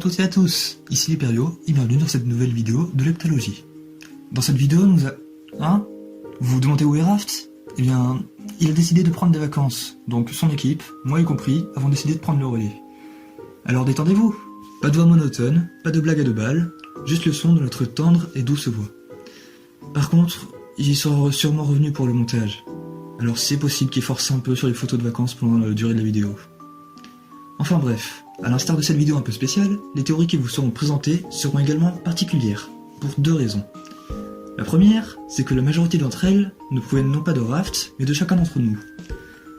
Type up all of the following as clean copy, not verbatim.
toutes et à tous, ici Leperio et bienvenue dans cette nouvelle vidéo de l'heptalogie. Dans cette vidéo, vous vous demandez où est Raft? Eh bien, il a décidé de prendre des vacances, donc son équipe, moi y compris, avons décidé de prendre le relais. Alors détendez-vous, pas de voix monotone, pas de blague à deux balles, juste le son de notre tendre et douce voix. Par contre, il sera sûrement revenu pour le montage, alors c'est possible qu'il force un peu sur les photos de vacances pendant la durée de la vidéo. Enfin bref, à l'instar de cette vidéo un peu spéciale, les théories qui vous seront présentées seront également particulières, pour deux raisons. La première, c'est que la majorité d'entre elles ne proviennent non pas de Raft, mais de chacun d'entre nous.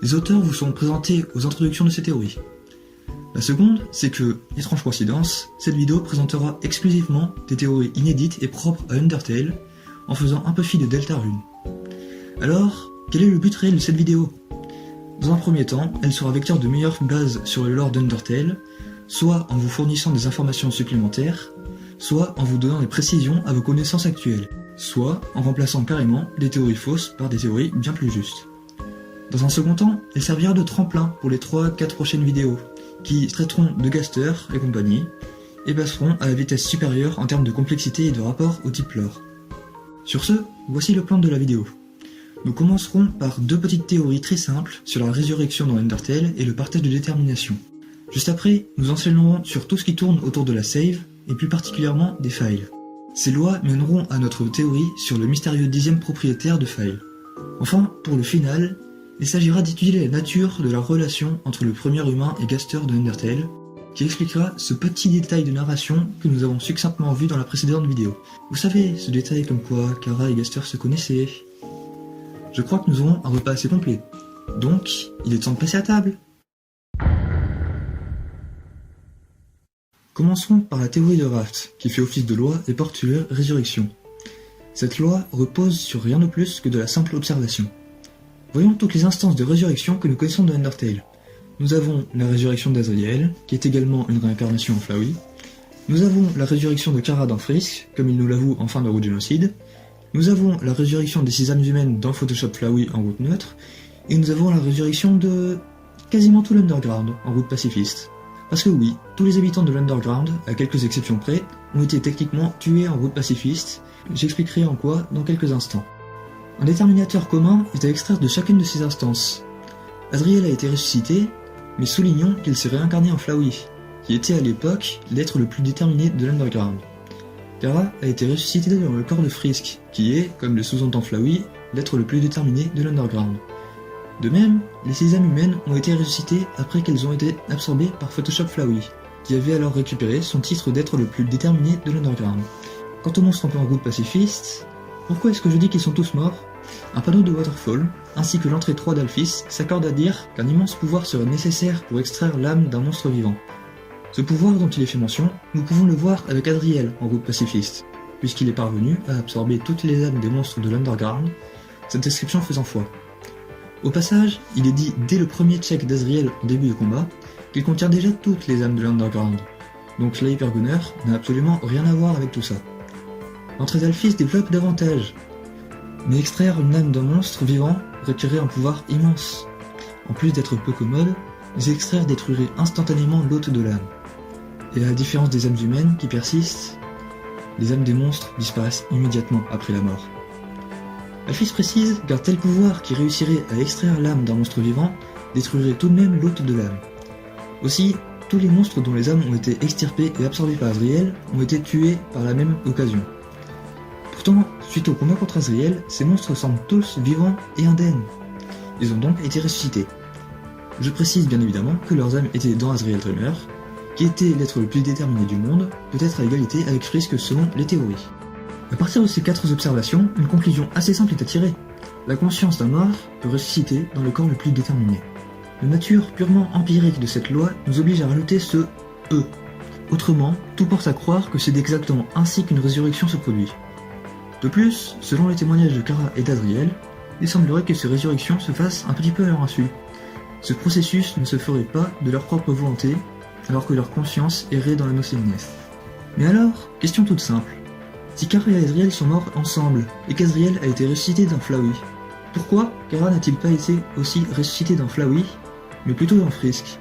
Les auteurs vous seront présentés aux introductions de ces théories. La seconde, c'est que, étrange coïncidence, cette vidéo présentera exclusivement des théories inédites et propres à Undertale, en faisant un peu fi de Deltarune. Alors, quel est le but réel de cette vidéo ? Dans un premier temps, elle sera vecteur de meilleures bases sur le lore d'Undertale, soit en vous fournissant des informations supplémentaires, soit en vous donnant des précisions à vos connaissances actuelles, soit en remplaçant carrément des théories fausses par des théories bien plus justes. Dans un second temps, elle servira de tremplin pour les 3-4 prochaines vidéos, qui traiteront de Gaster et compagnie, et passeront à la vitesse supérieure en termes de complexité et de rapport au type lore. Sur ce, voici le plan de la vidéo. Nous commencerons par deux petites théories très simples sur la résurrection dans Undertale et le partage de détermination. Juste après, nous enseignerons sur tout ce qui tourne autour de la save, et plus particulièrement des files. Ces lois mèneront à notre théorie sur le mystérieux 10e propriétaire de files. Enfin, pour le final, il s'agira d'étudier la nature de la relation entre le premier humain et Gaster de Undertale, qui expliquera ce petit détail de narration que nous avons succinctement vu dans la précédente vidéo. Vous savez, ce détail comme quoi Kara et Gaster se connaissaient. Je crois que nous aurons un repas assez complet. Donc, il est temps de passer à table. Commençons par la théorie de Raft, qui fait office de loi et porte sur la résurrection. Cette loi repose sur rien de plus que de la simple observation. Voyons toutes les instances de résurrection que nous connaissons dans Undertale. Nous avons la résurrection d'Azriel, qui est également une réincarnation en Flowey. Nous avons la résurrection de Kara dans Frisk, comme il nous l'avoue en fin de route génocide. Nous avons la résurrection des 6 âmes humaines dans Photoshop Flowey en route neutre. Et nous avons la résurrection de quasiment tout l'Underground en route pacifiste. Parce que oui, tous les habitants de l'Underground, à quelques exceptions près, ont été techniquement tués en route pacifiste. J'expliquerai en quoi dans quelques instants. Un déterminateur commun est à extraire de chacune de ces instances. Azriel a été ressuscité, mais soulignons qu'il s'est réincarné en Flowey, qui était à l'époque l'être le plus déterminé de l'Underground. Kara a été ressuscité dans le corps de Frisk, qui est, comme le sous-entend Flowey, l'être le plus déterminé de l'Underground. De même, les 6 âmes humaines ont été ressuscitées après qu'elles ont été absorbées par Photoshop Flowey, qui avait alors récupéré son titre d'être le plus déterminé de l'Underground. Quant aux monstres en route pacifiste, pourquoi est-ce que je dis qu'ils sont tous morts ? Un panneau de Waterfall, ainsi que l'entrée 3 d'Alphys, s'accordent à dire qu'un immense pouvoir serait nécessaire pour extraire l'âme d'un monstre vivant. Ce pouvoir dont il est fait mention, nous pouvons le voir avec Azriel en route pacifiste, puisqu'il est parvenu à absorber toutes les âmes des monstres de l'Underground, cette description faisant foi. Au passage, il est dit dès le premier check d'Azriel en début de combat qu'il contient déjà toutes les âmes de l'Underground, donc l'Hypergunner n'a absolument rien à voir avec tout ça. L'entrée d'Alphys développe davantage, mais extraire une âme d'un monstre vivant requérait un pouvoir immense. En plus d'être peu commode, les extraire détruirait instantanément l'hôte de l'âme. Et à la différence des âmes humaines qui persistent, les âmes des monstres disparaissent immédiatement après la mort. Alphys précise qu'un tel pouvoir qui réussirait à extraire l'âme d'un monstre vivant détruirait tout de même l'hôte de l'âme. Aussi, tous les monstres dont les âmes ont été extirpées et absorbées par Azriel ont été tués par la même occasion. Pourtant, suite au combat contre Azriel, ces monstres semblent tous vivants et indemnes. Ils ont donc été ressuscités. Je précise bien évidemment que leurs âmes étaient dans Azriel Dreamer, qui était l'être le plus déterminé du monde, peut-être à égalité avec Frisk selon les théories. À partir de ces 4 observations, une conclusion assez simple est à tirer. La conscience d'un mort peut ressusciter dans le corps le plus déterminé. La nature purement empirique de cette loi nous oblige à rajouter ce « peut ». Autrement, tout porte à croire que c'est exactement ainsi qu'une résurrection se produit. De plus, selon les témoignages de Kara et d'Azriel, il semblerait que ces résurrections se fassent un petit peu à leur insu. Ce processus ne se ferait pas de leur propre volonté, alors que leur conscience errait dans la nothingness. Mais alors, question toute simple. Si Kara et Azriel sont morts ensemble, et qu'Azriel a été ressuscité dans Flowey, pourquoi Kara n'a-t-il pas été aussi ressuscité dans Flowey, mais plutôt dans Frisk ?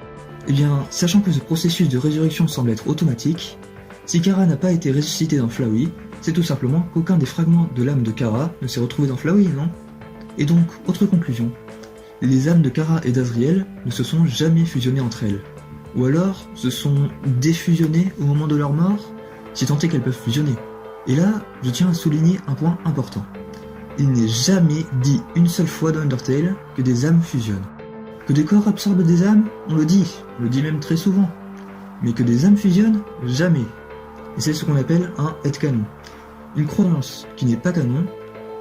Eh bien, sachant que ce processus de résurrection semble être automatique, si Kara n'a pas été ressuscité dans Flowey, c'est tout simplement qu'aucun des fragments de l'âme de Kara ne s'est retrouvé dans Flowey, non? Et donc, autre conclusion, les âmes de Kara et d'Azriel ne se sont jamais fusionnées entre elles. Ou alors, se sont défusionnées au moment de leur mort, si tant est qu'elles peuvent fusionner. Et là, je tiens à souligner un point important. Il n'est jamais dit une seule fois dans Undertale que des âmes fusionnent. Que des corps absorbent des âmes, on le dit même très souvent. Mais que des âmes fusionnent, jamais. Et c'est ce qu'on appelle un headcanon. Une croyance qui n'est pas canon,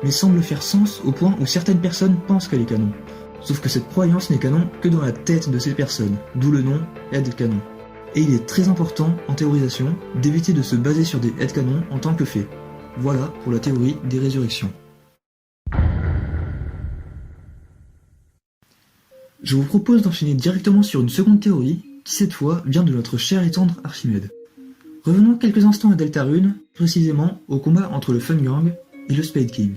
mais semble faire sens au point où certaines personnes pensent qu'elle est canon. Sauf que cette croyance n'est canon que dans la tête de ces personnes, d'où le nom headcanon. Et il est très important, en théorisation, d'éviter de se baser sur des headcanons en tant que fait. Voilà pour la théorie des résurrections. Je vous propose d'enchaîner directement sur une seconde théorie, qui cette fois vient de notre cher et tendre Archimède. Revenons quelques instants à Deltarune, précisément au combat entre le Fun Gang et le Spade King.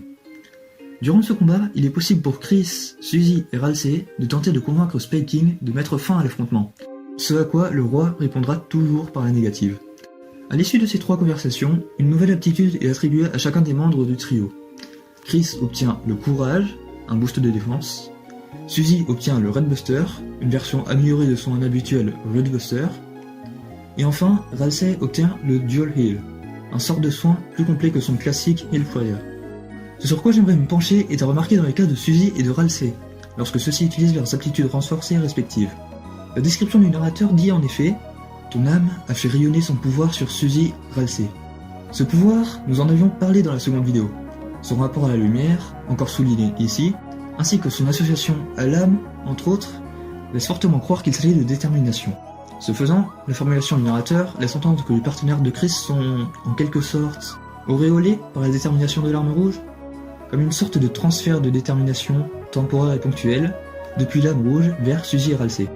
Durant ce combat, il est possible pour Chris, Suzy et Ralsei de tenter de convaincre Spade King de mettre fin à l'affrontement, ce à quoi le roi répondra toujours par la négative. À l'issue de ces 3 conversations, une nouvelle aptitude est attribuée à chacun des membres du trio. Chris obtient le courage, un boost de défense, Suzy obtient le Redbuster, une version améliorée de son habituel Redbuster, et enfin, Ralsei obtient le Dual Heal, un sort de soin plus complet que son classique Heal Prayer. Ce sur quoi j'aimerais me pencher est à remarquer dans les cas de Suzy et de Ralsei, lorsque ceux-ci utilisent leurs aptitudes renforcées respectives. La description du narrateur dit en effet « Ton âme a fait rayonner son pouvoir sur Suzy Ralsei ». Ce pouvoir, nous en avions parlé dans la seconde vidéo. Son rapport à la lumière, encore souligné ici, ainsi que son association à l'âme, entre autres, laisse fortement croire qu'il s'agit de détermination. Ce faisant, la formulation du narrateur laisse entendre que les partenaires de Chris sont, en quelque sorte, auréolés par la détermination de l'arme rouge, comme une sorte de transfert de détermination, temporaire et ponctuelle, depuis l'âme rouge vers Suzy et Ralsei.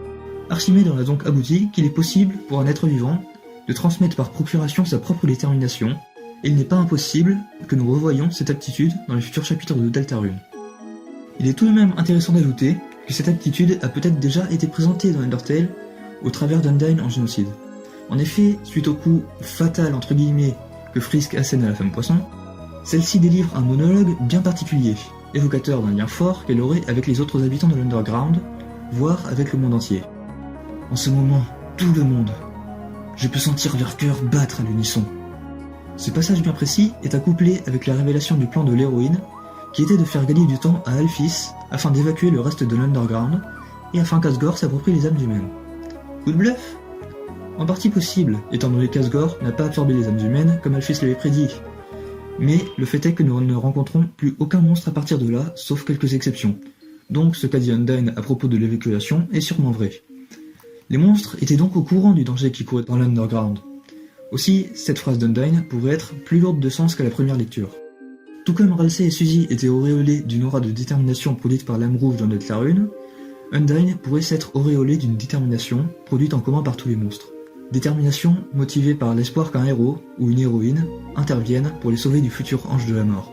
Archimède en a donc abouti qu'il est possible, pour un être vivant, de transmettre par procuration sa propre détermination, et il n'est pas impossible que nous revoyions cette aptitude dans les futurs chapitres de Deltarune. Il est tout de même intéressant d'ajouter que cette aptitude a peut-être déjà été présentée dans Undertale au travers d'Undyne en génocide. En effet, suite au coup « fatal » entre guillemets que Frisk assène à la femme poisson, celle-ci délivre un monologue bien particulier, évocateur d'un lien fort qu'elle aurait avec les autres habitants de l'Underground, voire avec le monde entier. En ce moment, tout le monde. Je peux sentir leur cœur battre à l'unisson. Ce passage bien précis est à coupler avec la révélation du plan de l'héroïne, qui était de faire gagner du temps à Alphys afin d'évacuer le reste de l'Underground, et afin qu'Asgore s'approprie les âmes humaines. Coup de bluff? En partie possible, étant donné qu'Asgore n'a pas absorbé les âmes humaines comme Alphys l'avait prédit. Mais le fait est que nous ne rencontrons plus aucun monstre à partir de là, sauf quelques exceptions. Donc ce qu'a dit Undyne à propos de l'évacuation est sûrement vrai. Les monstres étaient donc au courant du danger qui courait dans l'Underground. Aussi, cette phrase d'Undyne pourrait être plus lourde de sens qu'à la première lecture. Tout comme Ralsei et Suzy étaient auréolés d'une aura de détermination produite par l'âme rouge dans Deltarune, Undyne pourrait s'être auréolé d'une détermination produite en commun par tous les monstres. Détermination motivée par l'espoir qu'un héros ou une héroïne intervienne pour les sauver du futur ange de la mort.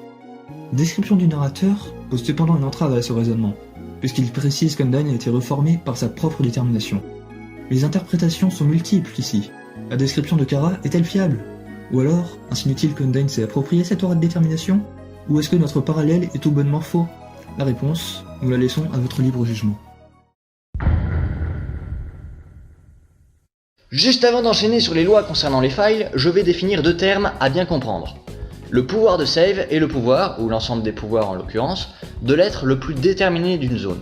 Description du narrateur pose cependant une entrave à ce raisonnement, puisqu'il précise qu'Undyne a été reformé par sa propre détermination. Les interprétations sont multiples ici. La description de Kara est-elle fiable? Ou alors, insinue-t-il qu'Undyne s'est approprié cette aura de détermination? Ou est-ce que notre parallèle est tout bonnement faux? La réponse, nous la laissons à votre libre jugement. Juste avant d'enchaîner sur les lois concernant les files, je vais définir 2 termes à bien comprendre. Le pouvoir de save et le pouvoir, ou l'ensemble des pouvoirs en l'occurrence, de l'être le plus déterminé d'une zone.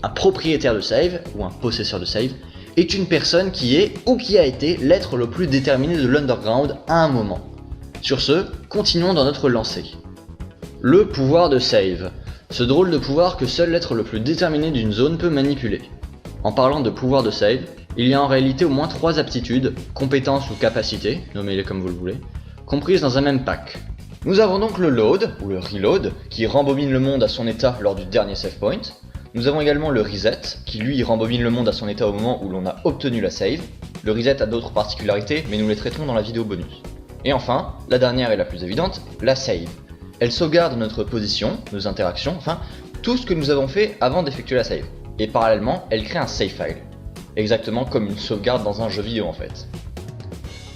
Un propriétaire de save, ou un possesseur de save, est une personne qui est, ou qui a été, l'être le plus déterminé de l'Underground à un moment. Sur ce, continuons dans notre lancée. Le pouvoir de save, ce drôle de pouvoir que seul l'être le plus déterminé d'une zone peut manipuler. En parlant de pouvoir de save, il y a en réalité au moins 3 aptitudes, compétences ou capacités, nommez-les comme vous le voulez, comprises dans un même pack. Nous avons donc le load, ou le reload, qui rembobine le monde à son état lors du dernier save point. Nous avons également le reset, qui lui rembobine le monde à son état au moment où l'on a obtenu la save. Le reset a d'autres particularités, mais nous les traiterons dans la vidéo bonus. Et enfin, la dernière et la plus évidente, la save. Elle sauvegarde notre position, nos interactions, enfin, tout ce que nous avons fait avant d'effectuer la save. Et parallèlement, elle crée un save file. exactement comme une sauvegarde dans un jeu vidéo en fait.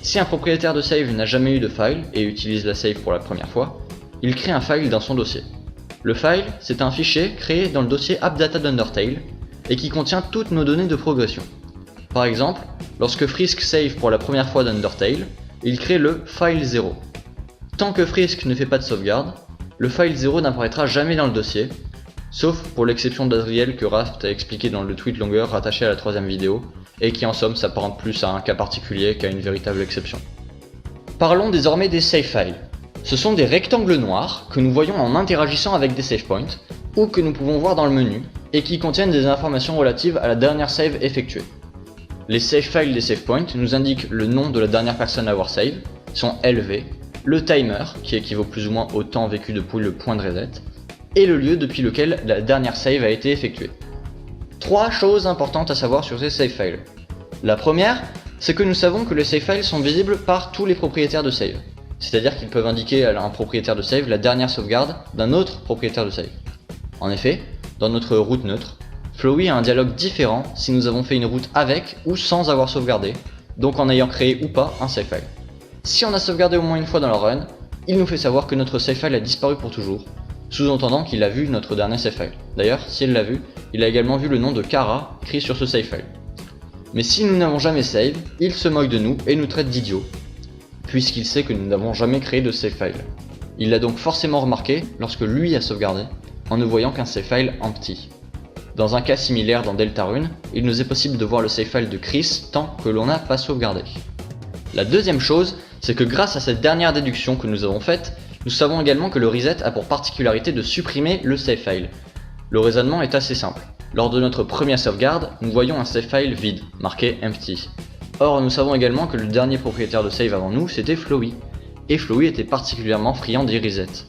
Si un propriétaire de save n'a jamais eu de file et utilise la save pour la première fois, il crée un file dans son dossier. Le file, c'est un fichier créé dans le dossier AppData d'Undertale et qui contient toutes nos données de progression. Par exemple, lorsque Frisk save pour la première fois d'Undertale, il crée le file 0. Tant que Frisk ne fait pas de sauvegarde, le file 0 n'apparaîtra jamais dans le dossier, sauf pour l'exception d'Adriel que Raft a expliqué dans le tweet longueur rattaché à la troisième vidéo, et qui en somme s'apparente plus à un cas particulier qu'à une véritable exception. Parlons désormais des save files. Ce sont des rectangles noirs que nous voyons en interagissant avec des save points, ou que nous pouvons voir dans le menu, et qui contiennent des informations relatives à la dernière save effectuée. Les save files des save points nous indiquent le nom de la dernière personne à avoir save, son LV, le timer, qui équivaut plus ou moins au temps vécu depuis le point de reset, et le lieu depuis lequel la dernière save a été effectuée. 3 choses importantes à savoir sur ces save files. La première, c'est que nous savons que les save files sont visibles par tous les propriétaires de save. C'est-à-dire qu'ils peuvent indiquer à un propriétaire de save la dernière sauvegarde d'un autre propriétaire de save. En effet, dans notre route neutre, Flowey a un dialogue différent si nous avons fait une route avec ou sans avoir sauvegardé, donc en ayant créé ou pas un save file. Si on a sauvegardé au moins une fois dans le run, il nous fait savoir que notre save file a disparu pour toujours, sous-entendant qu'il a vu notre dernier save file. D'ailleurs, si il l'a vu, il a également vu le nom de Kara écrit sur ce save file. Mais si nous n'avons jamais save, il se moque de nous et nous traite d'idiots, puisqu'il sait que nous n'avons jamais créé de save file. Il l'a donc forcément remarqué lorsque lui a sauvegardé, en ne voyant qu'un save file empty. Dans un cas similaire dans Deltarune, il nous est possible de voir le save file de Chris tant que l'on n'a pas sauvegardé. La deuxième chose, c'est que grâce à cette dernière déduction que nous avons faite, nous savons également que le reset a pour particularité de supprimer le save file. Le raisonnement est assez simple. Lors de notre première sauvegarde, nous voyons un save file vide, marqué empty. Or, nous savons également que le dernier propriétaire de save avant nous, c'était Flowey. Et Flowey était particulièrement friand des resets.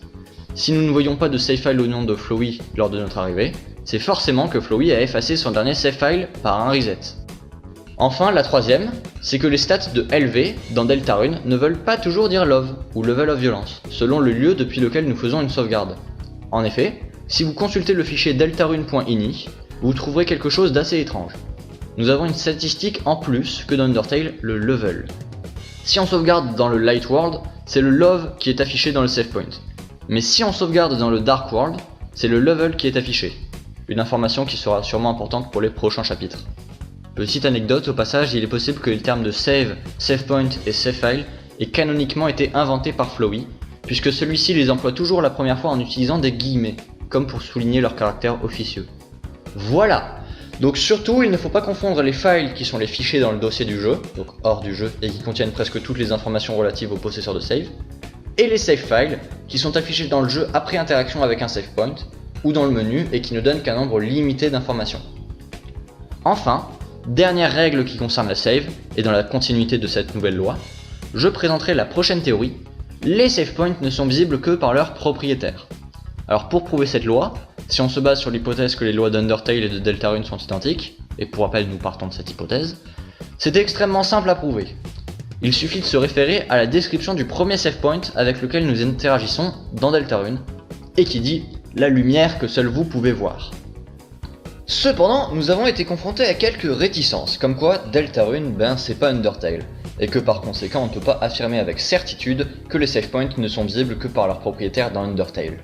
Si nous ne voyons pas de save file au nom de Flowey lors de notre arrivée, c'est forcément que Flowey a effacé son dernier save file par un reset. Enfin, la troisième, c'est que les stats de LV dans Deltarune ne veulent pas toujours dire love ou level of violence, selon le lieu depuis lequel nous faisons une sauvegarde. En effet, si vous consultez le fichier deltarune.ini, vous trouverez quelque chose d'assez étrange. Nous avons une statistique en plus que dans Undertale, le level. Si on sauvegarde dans le Light World, c'est le love qui est affiché dans le save point. Mais si on sauvegarde dans le Dark World, c'est le level qui est affiché. Une information qui sera sûrement importante pour les prochains chapitres. Petite anecdote au passage, il est possible que les termes de save, save point et save file aient canoniquement été inventés par Flowey, puisque celui-ci les emploie toujours la première fois en utilisant des guillemets, comme pour souligner leur caractère officieux. Voilà! Donc surtout, il ne faut pas confondre les files qui sont les fichiers dans le dossier du jeu, donc hors du jeu, et qui contiennent presque toutes les informations relatives au possesseur de save, et les save files, qui sont affichés dans le jeu après interaction avec un save point, ou dans le menu, et qui ne donnent qu'un nombre limité d'informations. Enfin, dernière règle qui concerne la save, et dans la continuité de cette nouvelle loi, je présenterai la prochaine théorie, les save points ne sont visibles que par leurs propriétaires. Alors pour prouver cette loi, si on se base sur l'hypothèse que les lois d'Undertale et de Deltarune sont identiques, et pour rappel nous partons de cette hypothèse, c'est extrêmement simple à prouver. Il suffit de se référer à la description du premier save point avec lequel nous interagissons dans Deltarune, et qui dit « la lumière que seul vous pouvez voir ». Cependant, nous avons été confrontés à quelques réticences, comme quoi Deltarune, c'est pas Undertale, et que par conséquent on ne peut pas affirmer avec certitude que les save points ne sont visibles que par leurs propriétaires dans Undertale.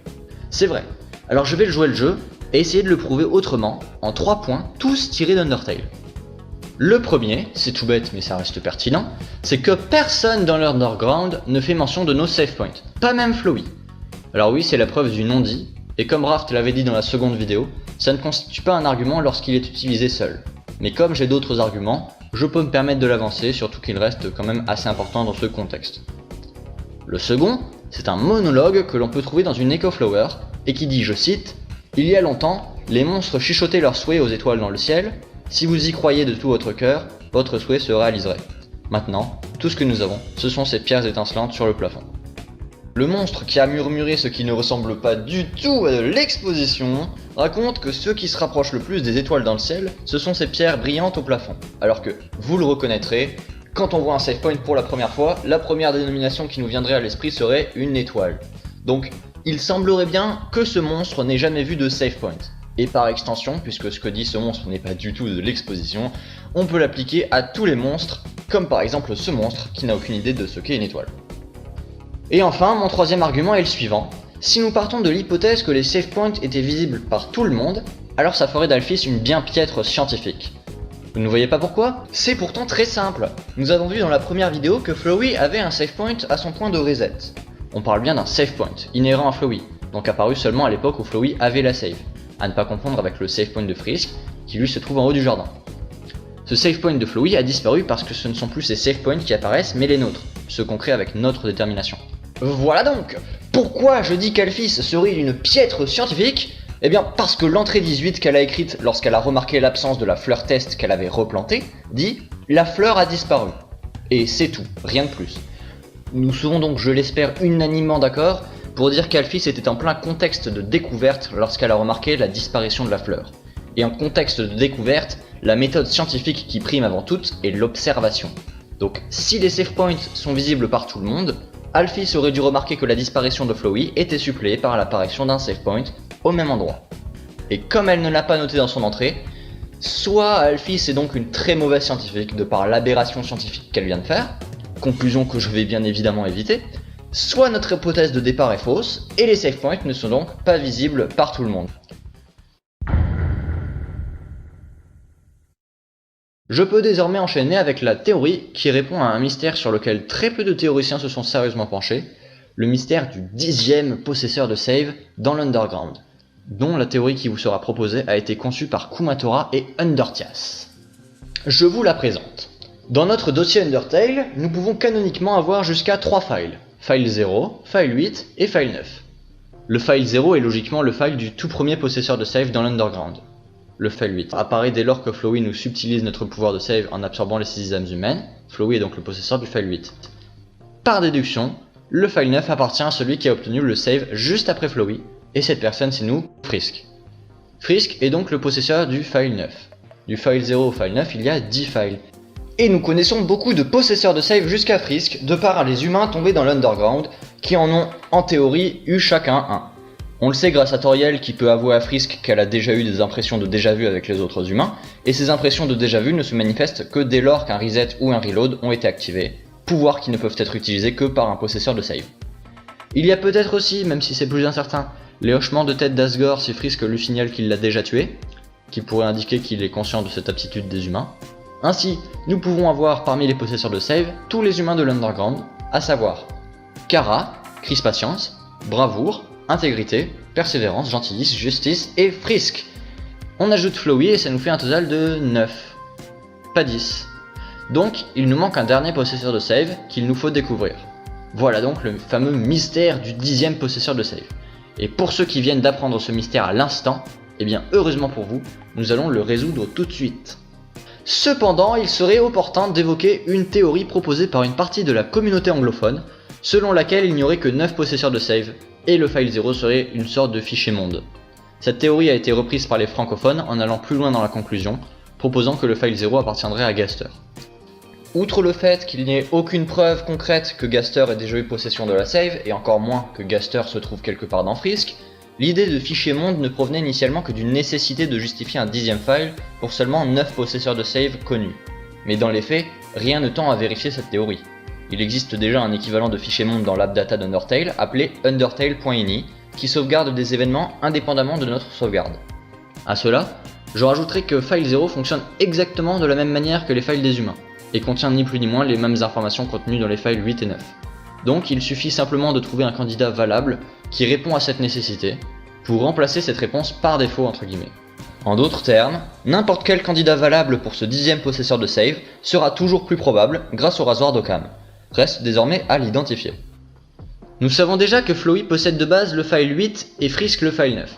C'est vrai, alors je vais jouer le jeu et essayer de le prouver autrement, en 3 points, tous tirés d'Undertale. Le premier, c'est tout bête mais ça reste pertinent, c'est que personne dans l'Underground ne fait mention de nos save points, pas même Flowey. Alors oui, c'est la preuve du non-dit, et comme Raft l'avait dit dans la seconde vidéo, ça ne constitue pas un argument lorsqu'il est utilisé seul. Mais comme j'ai d'autres arguments, je peux me permettre de l'avancer, surtout qu'il reste quand même assez important dans ce contexte. Le second, c'est un monologue que l'on peut trouver dans une Echo Flower, et qui dit, je cite, « Il y a longtemps, les monstres chuchotaient leurs souhaits aux étoiles dans le ciel, si vous y croyez de tout votre cœur, votre souhait se réaliserait. Maintenant, tout ce que nous avons, ce sont ces pierres étincelantes sur le plafond. » Le monstre qui a murmuré ce qui ne ressemble pas du tout à de l'exposition raconte que ceux qui se rapprochent le plus des étoiles dans le ciel, ce sont ces pierres brillantes au plafond. Alors que, vous le reconnaîtrez, quand on voit un save point pour la première fois, la première dénomination qui nous viendrait à l'esprit serait une étoile. Donc, il semblerait bien que ce monstre n'ait jamais vu de save point. Et par extension, puisque ce que dit ce monstre n'est pas du tout de l'exposition, on peut l'appliquer à tous les monstres, comme par exemple ce monstre qui n'a aucune idée de ce qu'est une étoile. Et enfin, mon troisième argument est le suivant. Si nous partons de l'hypothèse que les save points étaient visibles par tout le monde, alors ça ferait d'Alphys une bien piètre scientifique. Vous ne voyez pas pourquoi? C'est pourtant très simple. Nous avons vu dans la première vidéo que Flowey avait un save point à son point de reset. On parle bien d'un save point, inhérent à Flowey, donc apparu seulement à l'époque où Flowey avait la save, à ne pas confondre avec le save point de Frisk, qui lui se trouve en haut du jardin. Ce save point de Flowey a disparu parce que ce ne sont plus ces save points qui apparaissent, mais les nôtres, ceux qu'on crée avec notre détermination. Voilà donc pourquoi je dis qu'Alphys serait une piètre scientifique. Eh bien parce que l'entrée 18 qu'elle a écrite lorsqu'elle a remarqué l'absence de la fleur test qu'elle avait replantée, dit « La fleur a disparu ». Et c'est tout, rien de plus. Nous serons donc, je l'espère, unanimement d'accord pour dire qu'Alphys était en plein contexte de découverte lorsqu'elle a remarqué la disparition de la fleur. Et en contexte de découverte, la méthode scientifique qui prime avant toute est l'observation. Donc si les save points sont visibles par tout le monde, Alphys aurait dû remarquer que la disparition de Flowey était suppléée par l'apparition d'un save point au même endroit. Et comme elle ne l'a pas noté dans son entrée, soit Alphys est donc une très mauvaise scientifique de par l'aberration scientifique qu'elle vient de faire, conclusion que je vais bien évidemment éviter, soit notre hypothèse de départ est fausse, et les save points ne sont donc pas visibles par tout le monde. Je peux désormais enchaîner avec la théorie qui répond à un mystère sur lequel très peu de théoriciens se sont sérieusement penchés, le mystère du 10e possesseur de save dans l'Underground, dont la théorie qui vous sera proposée a été conçue par Kumatora et Undertias. Je vous la présente. Dans notre dossier Undertale, nous pouvons canoniquement avoir jusqu'à 3 files, file 0, file 8 et file 9. Le file 0 est logiquement le file du tout premier possesseur de save dans l'Underground. Le file 8 apparaît dès lors que Flowey nous subtilise notre pouvoir de save en absorbant les 6 âmes humaines. Flowey est donc le possesseur du file 8. Par déduction, le file 9 appartient à celui qui a obtenu le save juste après Flowey, et cette personne c'est nous, Frisk. Frisk est donc le possesseur du file 9. Du file 0 au file 9, il y a 10 files. Et nous connaissons beaucoup de possesseurs de save jusqu'à Frisk, de par les humains tombés dans l'Underground, qui en ont en théorie eu chacun un. On le sait grâce à Toriel qui peut avouer à Frisk qu'elle a déjà eu des impressions de déjà-vu avec les autres humains, et ces impressions de déjà-vu ne se manifestent que dès lors qu'un reset ou un reload ont été activés, pouvoirs qui ne peuvent être utilisés que par un possesseur de save. Il y a peut-être aussi, même si c'est plus incertain, les hochements de tête d'Asgore si Frisk lui signale qu'il l'a déjà tué, qui pourrait indiquer qu'il est conscient de cette aptitude des humains. Ainsi, nous pouvons avoir parmi les possesseurs de save tous les humains de l'Underground, à savoir Kara, Chris Patience, Bravoure, Intégrité, Persévérance, Gentillesse, Justice et Frisk. On ajoute Flowey et ça nous fait un total de 9. Pas 10. Donc il nous manque un dernier possesseur de save qu'il nous faut découvrir. Voilà donc le fameux mystère du 10e possesseur de save. Et pour ceux qui viennent d'apprendre ce mystère à l'instant, eh bien heureusement pour vous, nous allons le résoudre tout de suite. Cependant, il serait opportun d'évoquer une théorie proposée par une partie de la communauté anglophone, selon laquelle il n'y aurait que 9 possesseurs de save, et le file 0 serait une sorte de fichier monde. Cette théorie a été reprise par les francophones en allant plus loin dans la conclusion, proposant que le file 0 appartiendrait à Gaster. Outre le fait qu'il n'y ait aucune preuve concrète que Gaster ait déjà eu possession de la save, et encore moins que Gaster se trouve quelque part dans Frisk, l'idée de fichier monde ne provenait initialement que d'une nécessité de justifier un 10e file pour seulement 9 possesseurs de save connus. Mais dans les faits, rien ne tend à vérifier cette théorie. Il existe déjà un équivalent de fichier monde dans l'appdata d'Undertale appelé undertale.ini qui sauvegarde des événements indépendamment de notre sauvegarde. A cela, je rajouterai que file 0 fonctionne exactement de la même manière que les files des humains, et contient ni plus ni moins les mêmes informations contenues dans les files 8 et 9. Donc il suffit simplement de trouver un candidat valable qui répond à cette nécessité, pour remplacer cette réponse par défaut entre guillemets. En d'autres termes, n'importe quel candidat valable pour ce 10e possesseur de save sera toujours plus probable grâce au rasoir d'Occam. Reste désormais à l'identifier. Nous savons déjà que Flowey possède de base le file 8 et Frisk le file 9.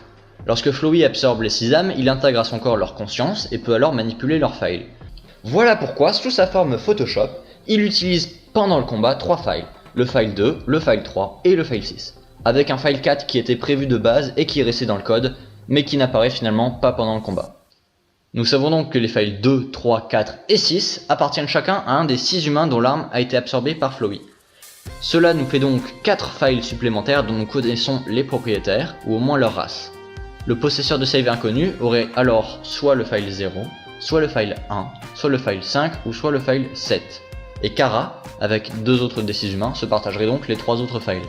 Lorsque Flowey absorbe les 6 âmes, il intègre à son corps leur conscience et peut alors manipuler leurs files. Voilà pourquoi, sous sa forme Photoshop, il utilise pendant le combat 3 files, le file 2, le file 3 et le file 6, avec un file 4 qui était prévu de base et qui est resté dans le code, mais qui n'apparaît finalement pas pendant le combat. Nous savons donc que les files 2, 3, 4 et 6 appartiennent chacun à un des 6 humains dont l'arme a été absorbée par Flowey. Cela nous fait donc 4 files supplémentaires dont nous connaissons les propriétaires, ou au moins leur race. Le possesseur de save inconnu aurait alors soit le file 0, soit le file 1, soit le file 5 ou soit le file 7. Et Kara, avec 2 autres décis humains, se partagerait donc les 3 autres files.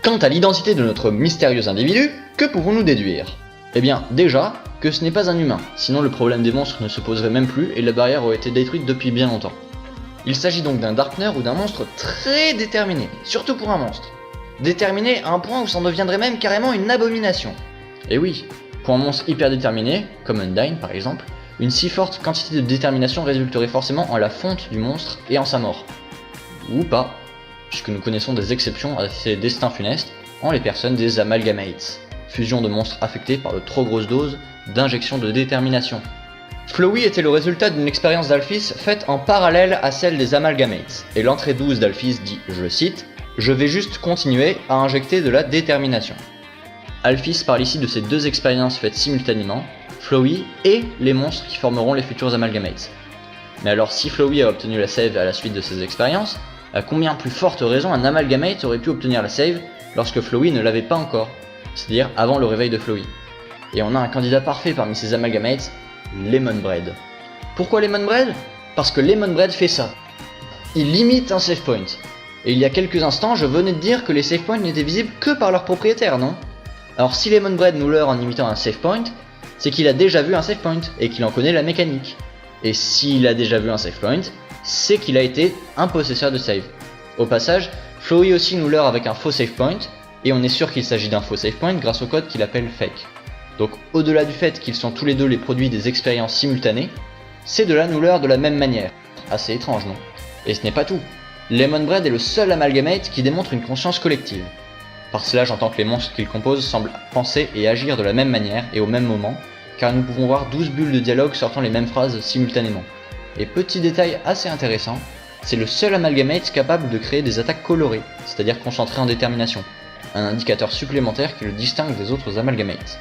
Quant à l'identité de notre mystérieux individu, que pouvons-nous déduire? Eh bien, déjà, que ce n'est pas un humain, sinon le problème des monstres ne se poserait même plus et la barrière aurait été détruite depuis bien longtemps. Il s'agit donc d'un Darkner ou d'un monstre très déterminé, surtout pour un monstre. Déterminé à un point où ça en deviendrait même carrément une abomination. Et oui, pour un monstre hyper déterminé, comme Undyne par exemple, une si forte quantité de détermination résulterait forcément en la fonte du monstre et en sa mort. Ou pas, puisque nous connaissons des exceptions à ces destins funestes, en les personnes des Amalgamates, fusion de monstres affectés par de trop grosses doses d'injection de détermination. Flowey était le résultat d'une expérience d'Alphys faite en parallèle à celle des Amalgamates, et l'entrée 12 d'Alphys dit, je cite, « Je vais juste continuer à injecter de la détermination ». Alphys parle ici de ces 2 expériences faites simultanément, Flowey et les monstres qui formeront les futurs Amalgamates. Mais alors si Flowey a obtenu la save à la suite de ces expériences, à combien plus forte raison un Amalgamate aurait pu obtenir la save lorsque Flowey ne l'avait pas encore, c'est-à-dire avant le réveil de Flowey. Et on a un candidat parfait parmi ces Amalgamates, Lemon Bread. Pourquoi Lemon Bread? Parce que Lemon Bread fait ça. Il limite un save point. Et il y a quelques instants, je venais de dire que les save points n'étaient visibles que par leur propriétaire, non? Alors si Lemon Bread nous leurre en imitant un save point, c'est qu'il a déjà vu un save point et qu'il en connaît la mécanique. Et s'il a déjà vu un save point, c'est qu'il a été un possesseur de save. Au passage, Flowey aussi nous leurre avec un faux save point, et on est sûr qu'il s'agit d'un faux save point grâce au code qu'il appelle fake. Donc au-delà du fait qu'ils sont tous les deux les produits des expériences simultanées, ces deux-là nous leurrent de la même manière. Assez étrange, non? Et ce n'est pas tout. Lemon Bread est le seul Amalgamate qui démontre une conscience collective. Par cela j'entends que les monstres qu'il compose semblent penser et agir de la même manière et au même moment, car nous pouvons voir 12 bulles de dialogue sortant les mêmes phrases simultanément. Et petit détail assez intéressant, c'est le seul Amalgamate capable de créer des attaques colorées, c'est-à-dire concentrées en détermination, un indicateur supplémentaire qui le distingue des autres Amalgamates.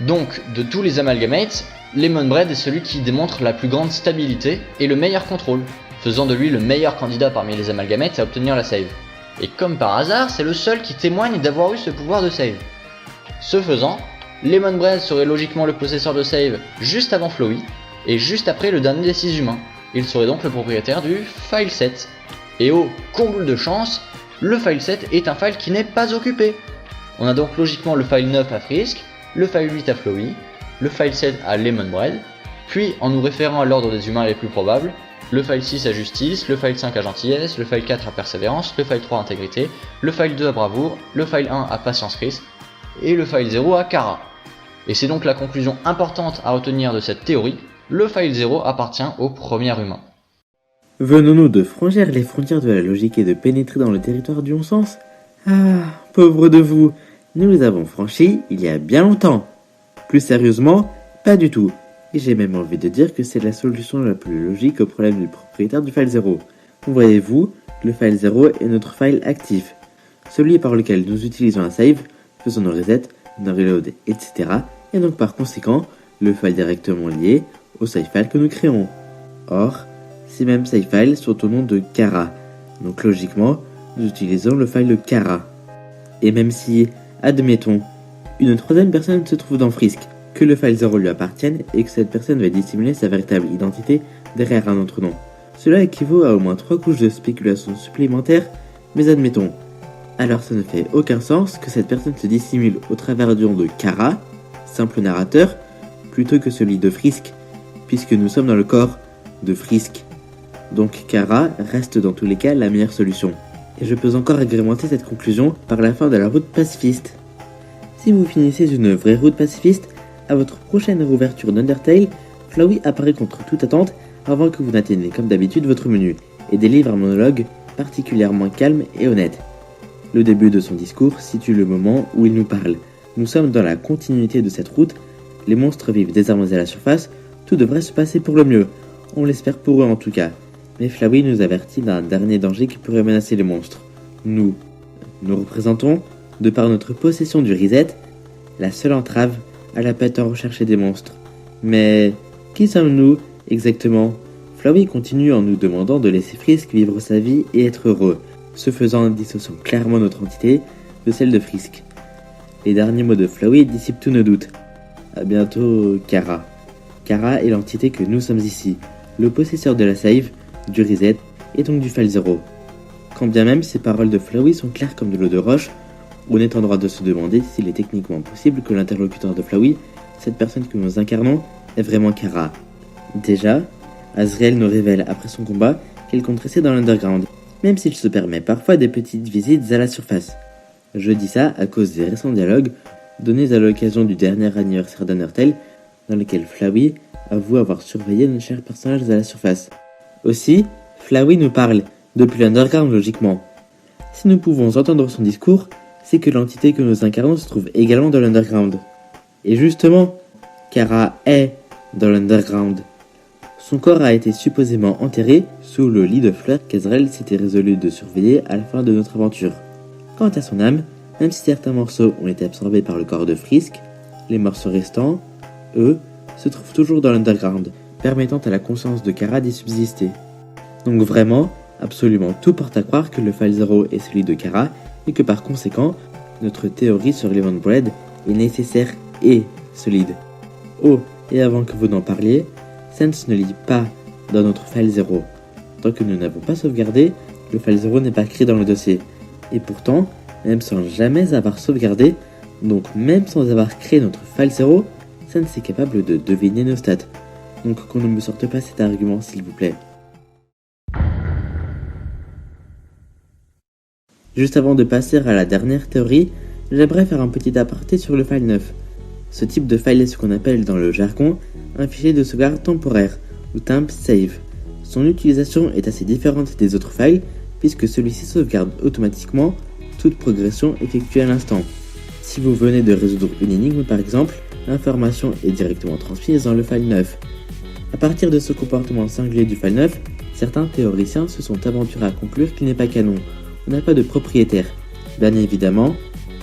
Donc, de tous les Amalgamates, Lemon Bread est celui qui démontre la plus grande stabilité et le meilleur contrôle, faisant de lui le meilleur candidat parmi les Amalgamates à obtenir la save. Et comme par hasard, c'est le seul qui témoigne d'avoir eu ce pouvoir de save. Ce faisant, Lemon Bread serait logiquement le possesseur de save juste avant Flowey, et juste après le dernier des 6 humains. Il serait donc le propriétaire du file 7. Et oh, comble de chance, le file 7 est un file qui n'est pas occupé. On a donc logiquement le file 9 à Frisk, le file 8 à Flowey, le file 7 à Lemon Bread, puis en nous référant à l'ordre des humains les plus probables, le file 6 à Justice, le file 5 à Gentillesse, le file 4 à Persévérance, le file 3 à Intégrité, le file 2 à Bravoure, le file 1 à Patience Risque, et le file 0 à Kara. Et c'est donc la conclusion importante à retenir de cette théorie, le file 0 appartient au premier humain. Venons-nous de franchir les frontières de la logique et de pénétrer dans le territoire du non-sens? Ah, pauvre de vous, nous les avons franchis il y a bien longtemps. Plus sérieusement, pas du tout. Et j'ai même envie de dire que c'est la solution la plus logique au problème du propriétaire du file 0. Voyez-vous, le file 0 est notre file actif, celui par lequel nous utilisons un save, faisons nos resets, nos reloads, etc. et donc par conséquent, le file directement lié au save file que nous créons. Or, ces mêmes save files sont au nom de Kara, donc logiquement, nous utilisons le file Kara. Et même si, admettons, une troisième personne se trouve dans Frisk, que le file 0 lui appartienne et que cette personne va dissimuler sa véritable identité derrière un autre nom. Cela équivaut à au moins 3 couches de spéculation supplémentaires, mais admettons. Alors ça ne fait aucun sens que cette personne se dissimule au travers du nom de Kara, simple narrateur, plutôt que celui de Frisk, puisque nous sommes dans le corps de Frisk. Donc Kara reste dans tous les cas la meilleure solution. Et je peux encore agrémenter cette conclusion par la fin de la route pacifiste. Si vous finissez une vraie route pacifiste, à votre prochaine réouverture d'Undertale, Flowey apparaît contre toute attente avant que vous n'atteigniez comme d'habitude votre menu, et délivre un monologue particulièrement calme et honnête. Le début de son discours situe le moment où il nous parle. Nous sommes dans la continuité de cette route, les monstres vivent désormais à la surface, tout devrait se passer pour le mieux, on l'espère pour eux en tout cas. Mais Flowey nous avertit d'un dernier danger qui pourrait menacer les monstres. Nous représentons, de par notre possession du reset, la seule entrave à la pète en recherche des monstres. Mais qui sommes-nous exactement? Flowey continue en nous demandant de laisser Frisk vivre sa vie et être heureux, ce faisant dissociant clairement notre entité de celle de Frisk. les derniers mots de Flowey dissipent tous nos doutes. A bientôt, Kara. Kara est l'entité que nous sommes ici, le possesseur de la save, du reset et donc du file 0. Quand bien même ces paroles de Flowey sont claires comme de l'eau de roche, on est en droit de se demander s'il est techniquement possible que l'interlocuteur de Flowey, cette personne que nous incarnons, est vraiment Kara. Déjà, Azrael nous révèle après son combat qu'elle compte rester dans l'underground, même s'il se permet parfois des petites visites à la surface. Je dis ça à cause des récents dialogues donnés à l'occasion du dernier anniversaire d'Undertale, dans lequel Flowey avoue avoir surveillé nos chers personnages à la surface. Aussi, Flowey nous parle, depuis l'underground logiquement. Si nous pouvons entendre son discours, c'est que l'entité que nous incarnons se trouve également dans l'underground. Et justement, Kara est dans l'underground. Son corps a été supposément enterré sous le lit de fleurs qu'Azrael s'était résolu de surveiller à la fin de notre aventure. Quant à son âme, même si certains morceaux ont été absorbés par le corps de Frisk, les morceaux restants, eux, se trouvent toujours dans l'underground, permettant à la conscience de Kara d'y subsister. Donc vraiment, absolument tout porte à croire que le file 0 est celui de Kara, et que par conséquent, notre théorie sur Levant Bread est nécessaire et solide. Oh, et avant que vous n'en parliez, Sense ne lit pas dans notre file 0. Tant que nous n'avons pas sauvegardé, le file 0 n'est pas écrit dans le dossier. Et pourtant, même sans jamais avoir sauvegardé, donc même sans avoir créé notre file 0, Sense est capable de deviner nos stats. Donc qu'on ne me sorte pas cet argument s'il vous plaît. Juste avant de passer à la dernière théorie, j'aimerais faire un petit aparté sur le file 9. Ce type de file est ce qu'on appelle dans le jargon un fichier de sauvegarde temporaire, ou temp save. Son utilisation est assez différente des autres files, puisque celui-ci sauvegarde automatiquement toute progression effectuée à l'instant. Si vous venez de résoudre une énigme par exemple, l'information est directement transmise dans le file 9. À partir de ce comportement singulier du file 9, certains théoriciens se sont aventurés à conclure qu'il n'est pas canon. On n'a pas de propriétaire. Bien évidemment,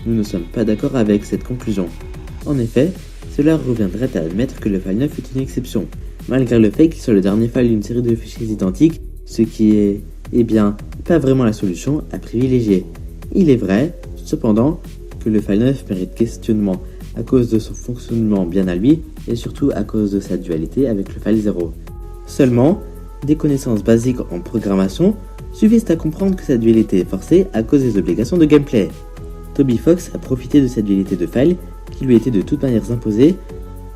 nous ne sommes pas d'accord avec cette conclusion. En effet, cela reviendrait à admettre que le file 9 est une exception, malgré le fait qu'il soit le dernier file d'une série de fichiers identiques, ce qui est, pas vraiment la solution à privilégier. Il est vrai, cependant, que le file 9 mérite questionnement à cause de son fonctionnement bien à lui, et surtout à cause de sa dualité avec le file 0. Seulement, des connaissances basiques en programmation suffisent à comprendre que cette dualité est forcée à cause des obligations de gameplay. Toby Fox a profité de cette dualité de file qui lui était de toute manière imposée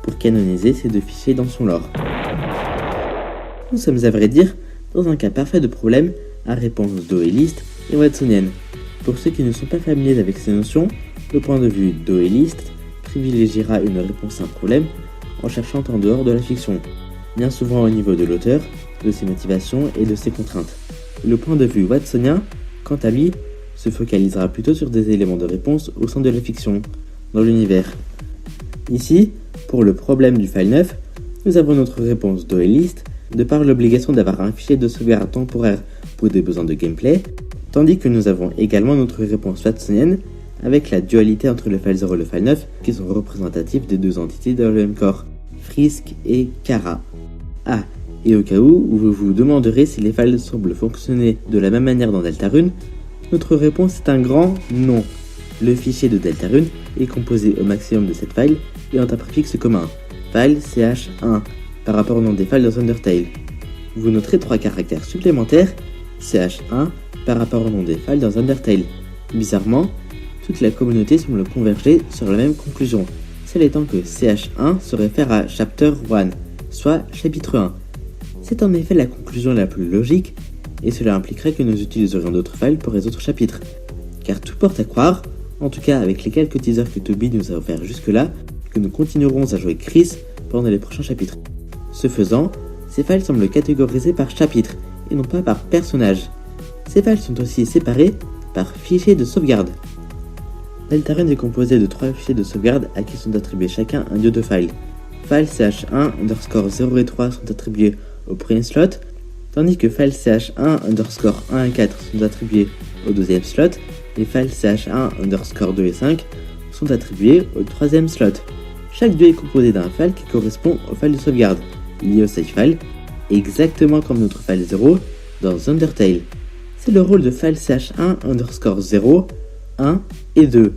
pour canoniser ces deux fichiers dans son lore. Nous sommes à vrai dire dans un cas parfait de problème à réponse dualiste et watsonienne. Pour ceux qui ne sont pas familiers avec ces notions, le point de vue dualiste privilégiera une réponse à un problème en cherchant en dehors de la fiction, bien souvent au niveau de l'auteur, de ses motivations et de ses contraintes. Le point de vue watsonien, quant à lui, se focalisera plutôt sur des éléments de réponse au sein de la fiction, dans l'univers. Ici, pour le problème du file 9, nous avons notre réponse dualiste de par l'obligation d'avoir un fichier de sauvegarde temporaire pour des besoins de gameplay, tandis que nous avons également notre réponse watsonienne avec la dualité entre le file 0 et le file 9 qui sont représentatifs des deux entités dans le même corps, Frisk et Kara. Ah, et au cas où vous vous demanderez si les files semblent fonctionner de la même manière dans Deltarune, notre réponse est un grand non. Le fichier de Deltarune est composé au maximum de 7 files et ont un préfixe commun, file ch1, par rapport au nom des files dans Undertale. Vous noterez 3 caractères supplémentaires, ch1, par rapport au nom des files dans Undertale. Bizarrement, toute la communauté semble converger sur la même conclusion, celle étant que ch1 se réfère à Chapter 1, soit chapitre 1. C'est en effet la conclusion la plus logique, et cela impliquerait que nous utiliserions d'autres files pour les autres chapitres. Car tout porte à croire, en tout cas avec les quelques teasers que Toby nous a offerts jusque-là, que nous continuerons à jouer Chris pendant les prochains chapitres. Ce faisant, ces files semblent catégorisées par chapitre, et non pas par personnage. Ces files sont aussi séparées par fichier de sauvegarde. Deltarune est composé de 3 fichiers de sauvegarde à qui sont attribués chacun un dieu de file. File ch1_0 et 3 sont attribués au premier slot, tandis que file ch1_1 et 4 sont attribués au deuxième slot, et file ch1_2 et 5 sont attribués au troisième slot. Chaque dieu est composé d'un file qui correspond au file de sauvegarde, lié au save file, exactement comme notre file 0 dans Undertale. C'est le rôle de file ch1_0, 1 et 2.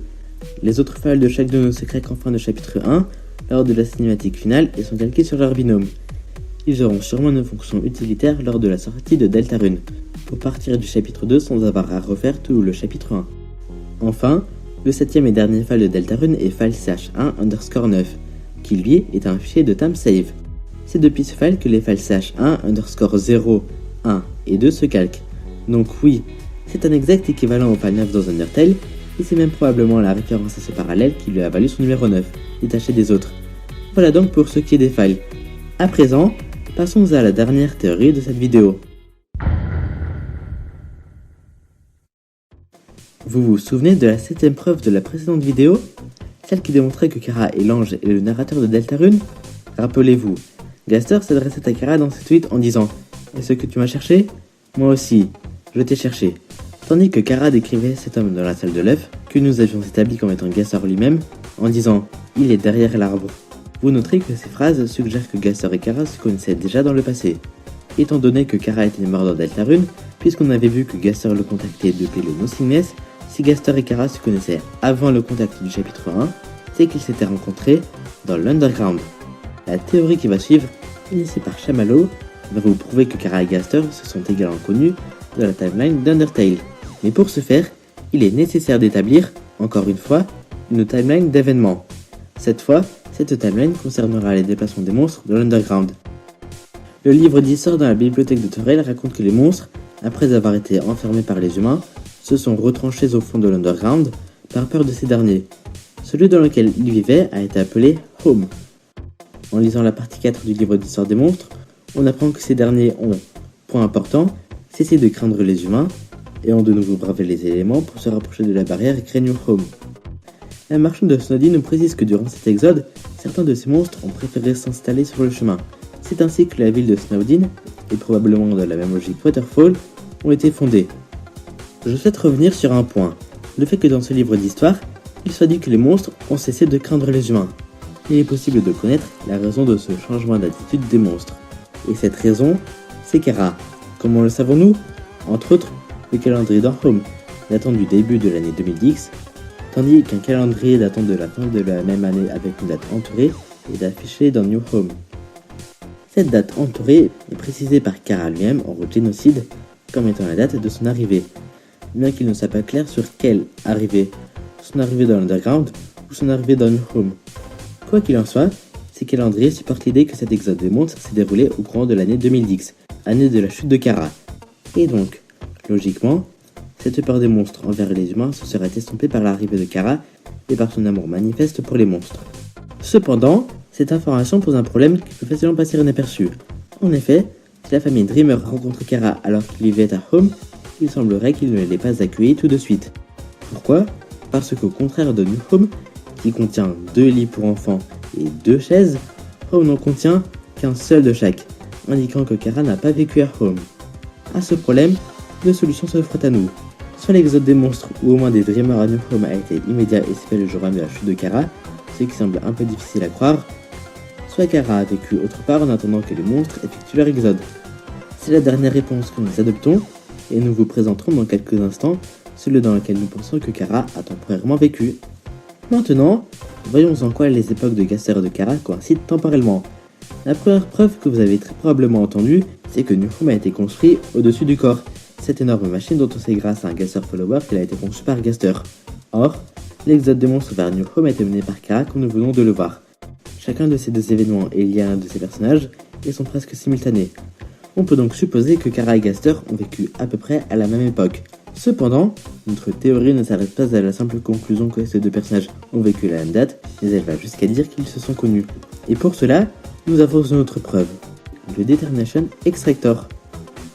Les autres faibles de chaque de nos secrets qu'en fin de chapitre 1, lors de la cinématique finale, et sont calqués sur leur binôme. Ils auront sûrement une fonction utilitaire lors de la sortie de Deltarune, pour partir du chapitre 2 sans avoir à refaire tout le chapitre 1. Enfin, le 7e et dernier file de Deltarune est file ch1_9, qui lui est un fichier de timesave. C'est depuis ce file que les files ch1_0, 1 et 2 se calquent. Donc oui, c'est un exact équivalent au file 9 dans Undertale, et c'est même probablement la référence à ce parallèle qui lui a valu son numéro 9, détaché des autres. Voilà donc pour ce qui est des files. À présent, passons à la dernière théorie de cette vidéo. Vous vous souvenez de la 7ème preuve de la précédente vidéo? Celle qui démontrait que Kara est l'ange et le narrateur de Deltarune? Rappelez-vous, Gaster s'adressait à Kara dans ses tweets en disant « Est-ce que tu m'as cherché? Moi aussi, je t'ai cherché ». Tandis que Kara décrivait cet homme dans la salle de l'œuf, que nous avions établi comme étant Gaster lui-même, en disant « Il est derrière l'arbre ». Vous noterez que ces phrases suggèrent que Gaster et Kara se connaissaient déjà dans le passé. Étant donné que Kara était mort dans Deltarune, puisqu'on avait vu que Gaster le contactait depuis le Nothing Nest, si Gaster et Kara se connaissaient avant le contact du chapitre 1, c'est qu'ils s'étaient rencontrés dans l'Underground. La théorie qui va suivre, initiée par Chamallow, va vous prouver que Kara et Gaster se sont également connus dans la timeline d'Undertale. Mais pour ce faire, il est nécessaire d'établir, encore une fois, une timeline d'événements. Cette fois, cette timeline concernera les déplacements des monstres de l'Underground. Le livre d'histoire dans la bibliothèque de Torel raconte que les monstres, après avoir été enfermés par les humains, se sont retranchés au fond de l'Underground par peur de ces derniers. Celui dans lequel ils vivaient a été appelé Home. En lisant la partie 4 du livre d'histoire des monstres, on apprend que ces derniers ont, point important, cessé de craindre les humains et ont de nouveau bravé les éléments pour se rapprocher de la barrière et créer New Home. La marchande de Snowdy nous précise que durant cet exode, certains de ces monstres ont préféré s'installer sur le chemin. C'est ainsi que la ville de Snowdin, et probablement dans la même logique Waterfall, ont été fondées. Je souhaite revenir sur un point, le fait que dans ce livre d'histoire, il soit dit que les monstres ont cessé de craindre les humains. Il est possible de connaître la raison de ce changement d'attitude des monstres. Et cette raison, c'est Kara. Comment le savons-nous? Entre autres, le calendrier dans Home, datant du début de l'année 2010, tandis qu'un calendrier datant de la fin de la même année avec une date entourée est affiché dans New Home. Cette date entourée est précisée par Kara lui-même en route génocide comme étant la date de son arrivée, bien qu'il ne soit pas clair sur quelle arrivée, son arrivée dans l'Underground ou son arrivée dans New Home. Quoi qu'il en soit, ces calendriers supportent l'idée que cet exode des monstres s'est déroulé au courant de l'année 2010, année de la chute de Kara. Et donc, logiquement, cette peur des monstres envers les humains se serait estompée par l'arrivée de Kara et par son amour manifeste pour les monstres. Cependant, cette information pose un problème qui peut facilement passer inaperçu. En effet, si la famille Dreamer rencontre Kara alors qu'il vivait à Home, il semblerait qu'il ne l'ait pas accueilli tout de suite. Pourquoi? Parce qu'au contraire de New Home, qui contient 2 lits pour enfants et 2 chaises, Home n'en contient qu'un seul de chaque, indiquant que Kara n'a pas vécu à Home. À ce problème, 2 solutions s'offrent à nous. Soit l'exode des monstres ou au moins des Dreamers à New Home a été immédiat et s'est fait le jour même de la chute de Kara, ce qui semble un peu difficile à croire, soit Kara a vécu autre part en attendant que les monstres effectuent leur exode. C'est la dernière réponse que nous adoptons, et nous vous présenterons dans quelques instants celui dans lequel nous pensons que Kara a temporairement vécu. Maintenant, voyons en quoi les époques de Gaster et de Kara coïncident temporellement. La première preuve que vous avez très probablement entendue, c'est que New Home a été construit au-dessus du corps, cette énorme machine dont on sait grâce à un Gaster follower qu'elle a été conçue par Gaster. Or, l'exode des monstres vers New Home a été mené par Kara comme nous venons de le voir. Chacun de ces deux événements est lié à un de ces personnages et sont presque simultanés. On peut donc supposer que Kara et Gaster ont vécu à peu près à la même époque. Cependant, notre théorie ne s'arrête pas à la simple conclusion que ces deux personnages ont vécu à la même date, mais elle va jusqu'à dire qu'ils se sont connus. Et pour cela, nous avons une autre preuve, le Determination Extractor.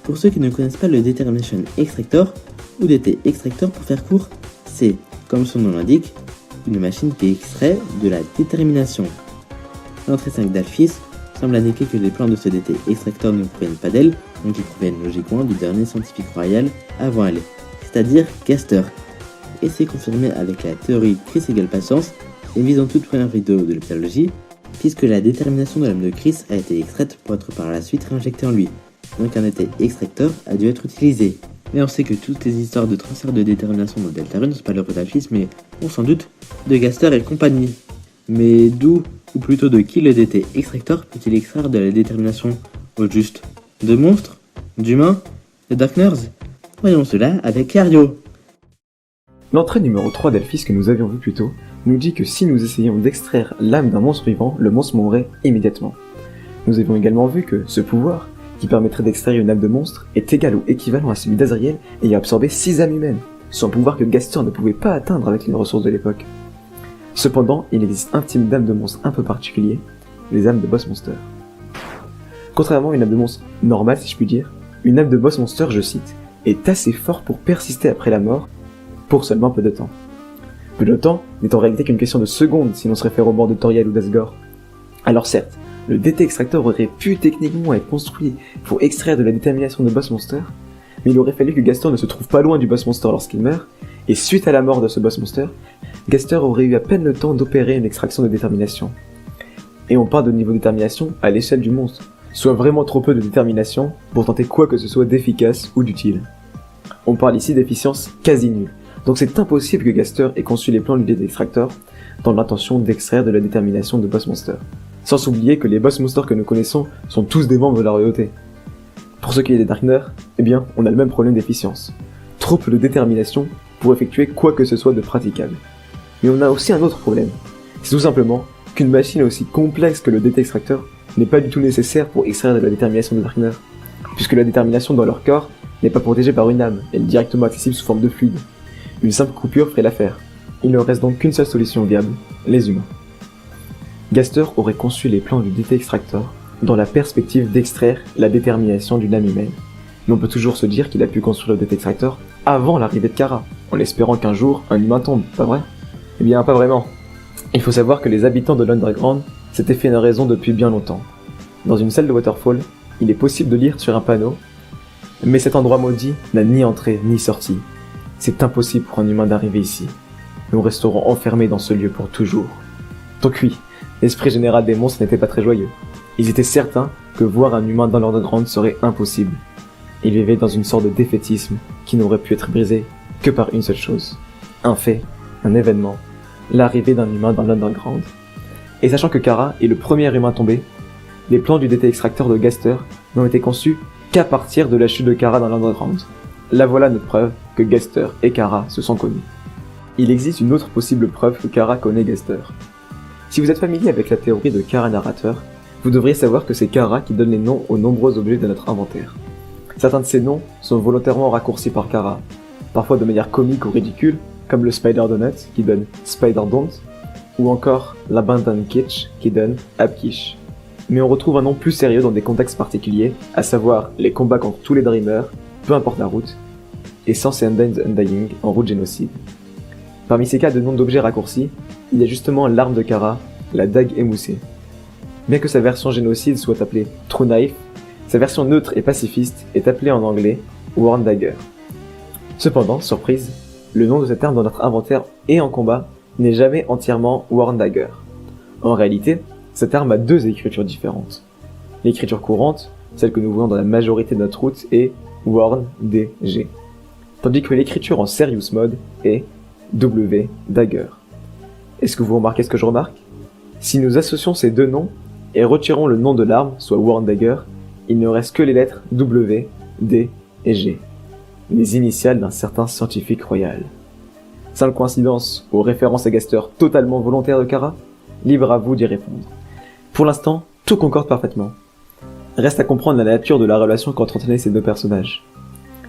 Pour ceux qui ne connaissent pas le Determination Extractor, ou DT Extractor pour faire court, c'est, comme son nom l'indique, une machine qui extrait de la détermination. L'entrée 5 d'Alphys semble indiquer que les plans de ce DT Extractor ne proviennent pas d'elle, donc ils proviennent logiquement du dernier scientifique royal avant elle, c'est-à-dire Gaster. Et c'est confirmé avec la théorie Chris égale patience, émise dans toute première vidéo de l'épidémiologie, puisque la détermination de l'âme de Chris a été extraite pour être par la suite réinjectée en lui. Donc un DT Extractor a dû être utilisé. Mais on sait que toutes les histoires de transfert de détermination dans Deltarune ne sont pas l'œuvre d'Alphys, mais, on s'en doute, de Gaster et compagnie. Mais d'où, ou plutôt de qui le DT Extractor peut-il extraire de la détermination au juste? De monstres? D'humains? De Darkners? Voyons cela avec Cario. L'entrée numéro 3 d'Alphys que nous avions vu plus tôt nous dit que si nous essayions d'extraire l'âme d'un monstre vivant, le monstre mourrait immédiatement. Nous avions également vu que ce pouvoir, qui permettrait d'extraire une âme de monstre, est égal ou équivalent à celui d'Azriel ayant absorbé 6 âmes humaines, soit un pouvoir que Gaster ne pouvait pas atteindre avec les ressources de l'époque. Cependant, il existe un type d'âme de monstre un peu particulier, les âmes de boss monster. Contrairement à une âme de monstre normale si je puis dire, une âme de boss monster, je cite, est assez fort pour persister après la mort, pour seulement peu de temps. Peu de temps n'est en réalité qu'une question de secondes si l'on se réfère aux morts de Toriel ou d'Asgore. Alors certes, le DT Extractor aurait pu techniquement être construit pour extraire de la détermination de boss monster, mais il aurait fallu que Gaster ne se trouve pas loin du boss monster lorsqu'il meurt, et suite à la mort de ce boss monster, Gaster aurait eu à peine le temps d'opérer une extraction de détermination. Et on parle de niveau de détermination à l'échelle du monstre, soit vraiment trop peu de détermination pour tenter quoi que ce soit d'efficace ou d'utile. On parle ici d'efficience quasi nulle, donc c'est impossible que Gaster ait conçu les plans du DT Extractor dans l'intention d'extraire de la détermination de boss monster. Sans oublier que les boss monsters que nous connaissons sont tous des membres de la royauté. Pour ce qui est des Darkners, eh bien, on a le même problème d'efficience. Trop peu de détermination pour effectuer quoi que ce soit de praticable. Mais on a aussi un autre problème. C'est tout simplement qu'une machine aussi complexe que le DT Extractor n'est pas du tout nécessaire pour extraire de la détermination des Darkners, puisque la détermination dans leur corps n'est pas protégée par une âme, elle est directement accessible sous forme de fluide. Une simple coupure ferait l'affaire. Il ne reste donc qu'une seule solution viable, les humains. Gaster aurait conçu les plans du DT Extractor dans la perspective d'extraire la détermination d'une âme humaine. Mais on peut toujours se dire qu'il a pu construire le DT Extractor avant l'arrivée de Kara, en espérant qu'un jour un humain tombe, pas vrai? Eh bien, pas vraiment. Il faut savoir que les habitants de l'Underground s'étaient fait une raison depuis bien longtemps. Dans une salle de Waterfall, il est possible de lire sur un panneau « Mais cet endroit maudit n'a ni entrée ni sortie. C'est impossible pour un humain d'arriver ici. Nous resterons enfermés dans ce lieu pour toujours. » Donc oui, l'esprit général des monstres n'était pas très joyeux. Ils étaient certains que voir un humain dans l'Underground serait impossible. Ils vivaient dans une sorte de défaitisme qui n'aurait pu être brisé que par une seule chose. Un fait, un événement, l'arrivée d'un humain dans l'Underground. Et sachant que Kara est le premier humain tombé, les plans du DT Extractor de Gaster n'ont été conçus qu'à partir de la chute de Kara dans l'Underground. La voilà notre preuve que Gaster et Kara se sont connus. Il existe une autre possible preuve que Kara connaît Gaster. Si vous êtes familier avec la théorie de Kara narrateur, vous devriez savoir que c'est Kara qui donne les noms aux nombreux objets de notre inventaire. Certains de ces noms sont volontairement raccourcis par Kara, parfois de manière comique ou ridicule, comme le Spider Donut qui donne Spider Don't, ou encore l'Abandon Kitsch qui donne Abkish. Mais on retrouve un nom plus sérieux dans des contextes particuliers, à savoir les combats contre tous les Dreamers, peu importe la route, et Sans and the Undying en route génocide. Parmi ces cas de noms d'objets raccourcis, il y a justement l'arme de Kara, la dague émoussée. Bien que sa version génocide soit appelée True Knife, sa version neutre et pacifiste est appelée en anglais Worn Dagger. Cependant, surprise, le nom de cette arme dans notre inventaire et en combat n'est jamais entièrement Worn Dagger. En réalité, cette arme a deux écritures différentes. L'écriture courante, celle que nous voyons dans la majorité de notre route, est Worn DG, tandis que l'écriture en Serious Mode est W Dagger. Est-ce que vous remarquez ce que je remarque? Si nous associons ces deux noms et retirons le nom de l'arme, soit Worn Dagger, il ne reste que les lettres W, D et G, les initiales d'un certain scientifique royal. Simple coïncidence ou référence à Gaster totalement volontaire de Kara? Libre à vous d'y répondre. Pour l'instant, tout concorde parfaitement. Reste à comprendre la nature de la relation qu'entretenaient ces deux personnages.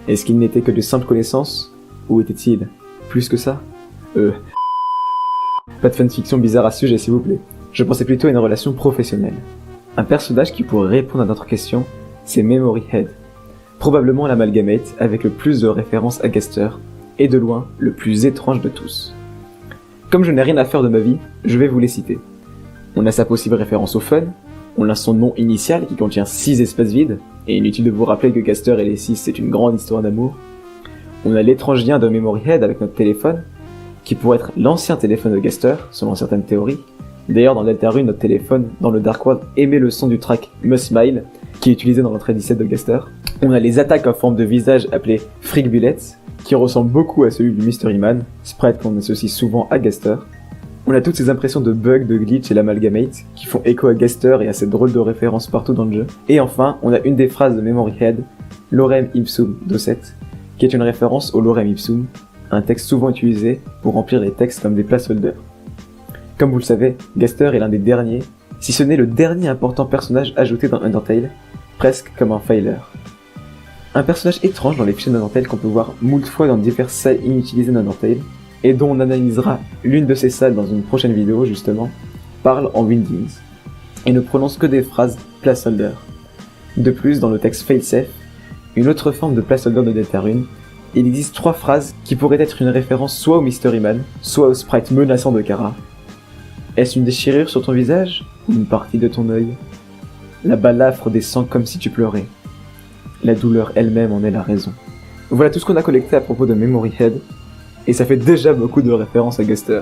Est-ce qu'ils n'étaient que de simples connaissances? Ou étaient-ils plus que ça? Pas de fanfiction bizarre à ce sujet s'il vous plaît. Je pensais plutôt à une relation professionnelle. Un personnage qui pourrait répondre à notre question, c'est Memory Head. Probablement l'amalgamate avec le plus de références à Gaster, et de loin le plus étrange de tous. Comme je n'ai rien à faire de ma vie, je vais vous les citer. On a sa possible référence au fun, on a son nom initial qui contient 6 espaces vides, et inutile de vous rappeler que Gaster et les 6 c'est une grande histoire d'amour. On a l'étrange lien de Memory Head avec notre téléphone, qui pourrait être l'ancien téléphone de Gaster, selon certaines théories. D'ailleurs, dans Deltarune, notre téléphone, dans le Dark World, émet le son du track Must Smile, qui est utilisé dans l'entrée 17 de Gaster. On a les attaques en forme de visage appelées Freak Bullets, qui ressemblent beaucoup à celui du Mystery Man, sprite qu'on associe souvent à Gaster. On a toutes ces impressions de bugs, de glitch et l'Amalgamate, qui font écho à Gaster et à cette drôle de référence partout dans le jeu. Et enfin, on a une des phrases de Memory Head, Lorem Ipsum Docet, qui est une référence au Lorem Ipsum, un texte souvent utilisé pour remplir les textes comme des placeholders. Comme vous le savez, Gaster est l'un des derniers, si ce n'est le dernier important personnage ajouté dans Undertale, presque comme un failure. Un personnage étrange dans les fichiers d'Undertale qu'on peut voir moult fois dans diverses salles inutilisées d'Undertale, et dont on analysera l'une de ces salles dans une prochaine vidéo justement, parle en Windings, et ne prononce que des phrases placeholder. De plus, dans le texte failsafe, une autre forme de placeholder de Deltarune, il existe 3 phrases qui pourraient être une référence soit au Mystery Man, soit au sprite menaçant de Kara. Est-ce une déchirure sur ton visage ou une partie de ton œil? La balafre descend comme si tu pleurais. La douleur elle-même en est la raison. Voilà tout ce qu'on a collecté à propos de Memory Head, et ça fait déjà beaucoup de références à Gaster.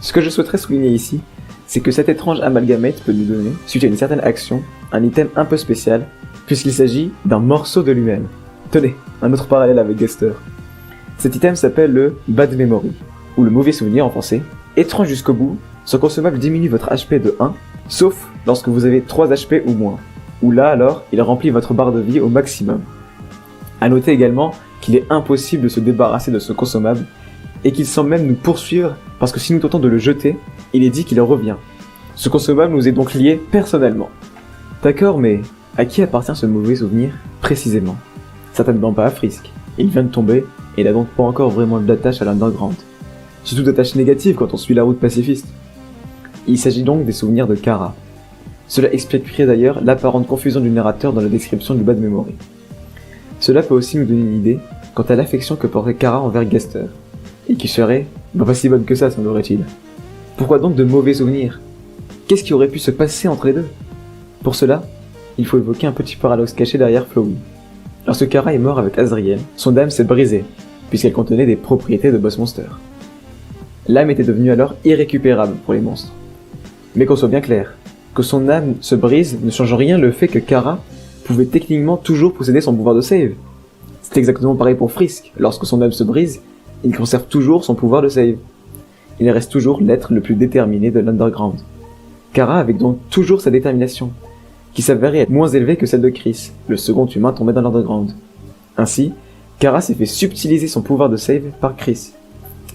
Ce que je souhaiterais souligner ici, c'est que cet étrange amalgamate peut nous donner, suite à une certaine action, un item un peu spécial, puisqu'il s'agit d'un morceau de lui-même. Tenez, un autre parallèle avec Gaster. Cet item s'appelle le Bad Memory, ou le mauvais souvenir en français. Étrange jusqu'au bout, son consommable diminue votre HP de 1, sauf lorsque vous avez 3 HP ou moins, où là alors, il remplit votre barre de vie au maximum. A noter également qu'il est impossible de se débarrasser de ce consommable, et qu'il semble même nous poursuivre, parce que si nous tentons de le jeter, il est dit qu'il revient. Ce consommable nous est donc lié personnellement. D'accord, mais à qui appartient ce mauvais souvenir, précisément? Certainement pas à Frisk. Il vient de tomber, et il n'a donc pas encore vraiment d'attache à l'Underground. Surtout d'attache négative quand on suit la route pacifiste. Il s'agit donc des souvenirs de Kara. Cela expliquerait d'ailleurs l'apparente confusion du narrateur dans la description du Bad Memory. Cela peut aussi nous donner une idée quant à l'affection que porterait Kara envers Gaster, et qui serait pas si bonne que ça, semblerait-il. Pourquoi donc de mauvais souvenirs? Qu'est-ce qui aurait pu se passer entre les deux? Pour cela, il faut évoquer un petit paradoxe caché derrière Flowey. Lorsque Kara est mort avec Azrael, son âme s'est brisée, puisqu'elle contenait des propriétés de boss monster. L'âme était devenue alors irrécupérable pour les monstres. Mais qu'on soit bien clair, que son âme se brise ne change en rien le fait que Kara pouvait techniquement toujours posséder son pouvoir de save. C'est exactement pareil pour Frisk, lorsque son âme se brise, il conserve toujours son pouvoir de save. Il reste toujours l'être le plus déterminé de l'Underground. Kara avait donc toujours sa détermination, qui s'avérait être moins élevée que celle de Chris, le second humain tombé dans l'Underground. Ainsi, Kara s'est fait subtiliser son pouvoir de save par Chris,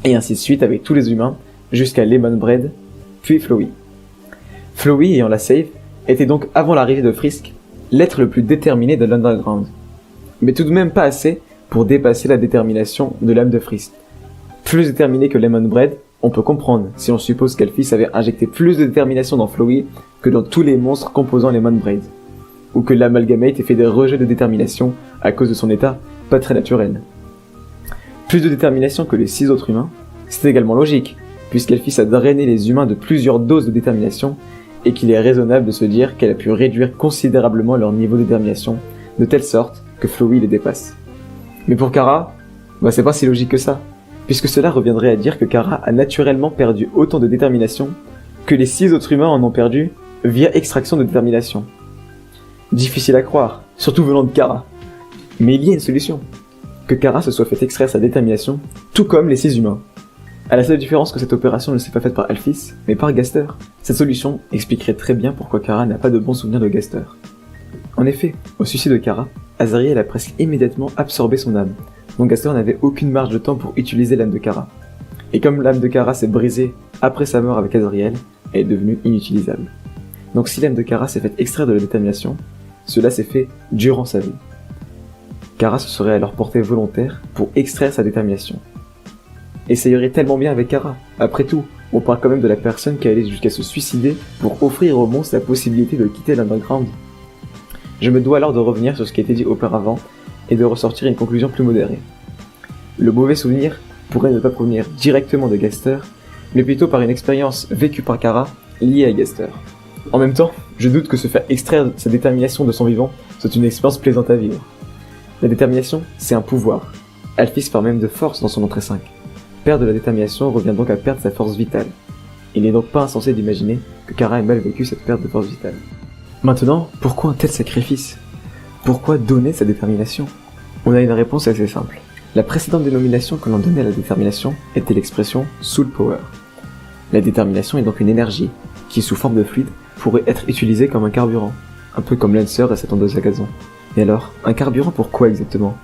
et ainsi de suite avec tous les humains, jusqu'à Lemon Bread, puis Flowey. Flowey, ayant la save, était donc avant l'arrivée de Frisk, l'être le plus déterminé de l'Underground. Mais tout de même pas assez pour dépasser la détermination de l'âme de Frisk. Plus déterminé que Lemon Bread, on peut comprendre si on suppose qu'Elphys avait injecté plus de détermination dans Flowey que dans tous les monstres composant Lemon Bread, ou que l'Amalgamate ait fait des rejets de détermination à cause de son état pas très naturel. Plus de détermination que les 6 autres humains, c'est également logique, puisqu'Elphys a drainé les humains de plusieurs doses de détermination, et qu'il est raisonnable de se dire qu'elle a pu réduire considérablement leur niveau de détermination, de telle sorte que Flowey les dépasse. Mais pour Kara, c'est pas si logique que ça, puisque cela reviendrait à dire que Kara a naturellement perdu autant de détermination que les 6 autres humains en ont perdu via extraction de détermination. Difficile à croire, surtout venant de Kara. Mais il y a une solution. Que Kara se soit fait extraire sa détermination, tout comme les 6 humains. À la seule différence que cette opération ne s'est pas faite par Elphys, mais par Gaster. Cette solution expliquerait très bien pourquoi Kara n'a pas de bons souvenirs de Gaster. En effet, au suicide de Kara, Azrael a presque immédiatement absorbé son âme, donc Gaster n'avait aucune marge de temps pour utiliser l'âme de Kara. Et comme l'âme de Kara s'est brisée après sa mort avec Azrael, elle est devenue inutilisable. Donc si l'âme de Kara s'est fait extraire de la détermination, cela s'est fait durant sa vie. Kara se serait alors portée volontaire pour extraire sa détermination. Et ça irait tellement bien avec Kara. Après tout, on parle quand même de la personne qui allait jusqu'à se suicider pour offrir aux monstres la possibilité de quitter l'Underground. Je me dois alors de revenir sur ce qui a été dit auparavant et de ressortir une conclusion plus modérée. Le mauvais souvenir pourrait ne pas provenir directement de Gaster, mais plutôt par une expérience vécue par Kara liée à Gaster. En même temps, je doute que se faire extraire sa détermination de son vivant soit une expérience plaisante à vivre. La détermination, c'est un pouvoir. Elphys part même de force dans son entrée 5. Perdre la détermination revient donc à perdre sa force vitale. Il n'est donc pas insensé d'imaginer que Kara ait mal vécu cette perte de force vitale. Maintenant, pourquoi un tel sacrifice? Pourquoi donner sa détermination? On a une réponse assez simple. La précédente dénomination que l'on donnait à la détermination était l'expression soul power. La détermination est donc une énergie qui, sous forme de fluide, pourrait être utilisée comme un carburant, un peu comme Lancer et sa tondeuse à gazon. Et alors, un carburant pour quoi exactement?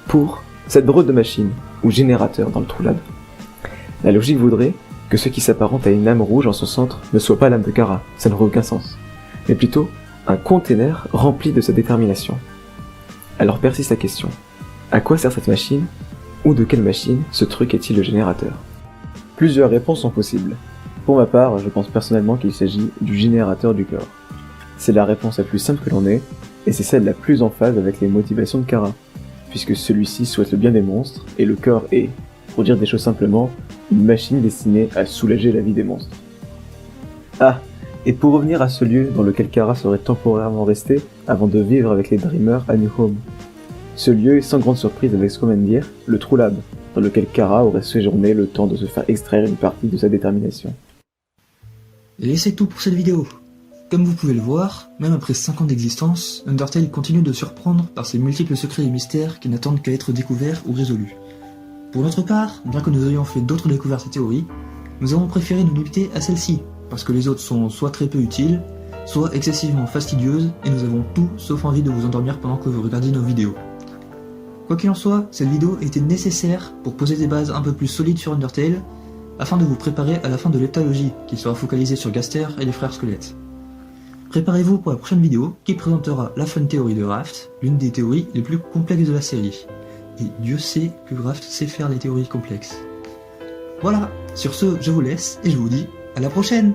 Pour cette drôle de machine, ou générateur dans le True Lab. La logique voudrait que ce qui s'apparente à une lame rouge en son centre ne soit pas l'âme de Kara, ça n'aurait aucun sens, mais plutôt un container rempli de sa détermination. Alors persiste la question, à quoi sert cette machine? Ou de quelle machine ce truc est-il le générateur? Plusieurs réponses sont possibles. Pour ma part, je pense personnellement qu'il s'agit du générateur du cœur. C'est la réponse la plus simple que l'on ait, et c'est celle la plus en phase avec les motivations de Kara, puisque celui-ci souhaite le bien des monstres, et le cœur est, pour dire des choses simplement, une machine destinée à soulager la vie des monstres. Ah, et pour revenir à ce lieu dans lequel Kara serait temporairement restée avant de vivre avec les Dreamers à New Home. Ce lieu est sans grande surprise avec ce qu'on vient de dire, le True Lab, dans lequel Kara aurait séjourné le temps de se faire extraire une partie de sa détermination. Et c'est tout pour cette vidéo. Comme vous pouvez le voir, même après 5 ans d'existence, Undertale continue de surprendre par ses multiples secrets et mystères qui n'attendent qu'à être découverts ou résolus. Pour notre part, bien que nous ayons fait d'autres découvertes et théories, nous avons préféré nous limiter à celle-ci, parce que les autres sont soit très peu utiles, soit excessivement fastidieuses, et nous avons tout sauf envie de vous endormir pendant que vous regardiez nos vidéos. Quoi qu'il en soit, cette vidéo était nécessaire pour poser des bases un peu plus solides sur Undertale, afin de vous préparer à la fin de l'heptalogie, qui sera focalisée sur Gaster et les frères squelettes. Préparez-vous pour la prochaine vidéo, qui présentera la fun théorie de Raft, l'une des théories les plus complexes de la série. Et Dieu sait que Raft sait faire les théories complexes. Voilà, sur ce, je vous laisse, et je vous dis à la prochaine!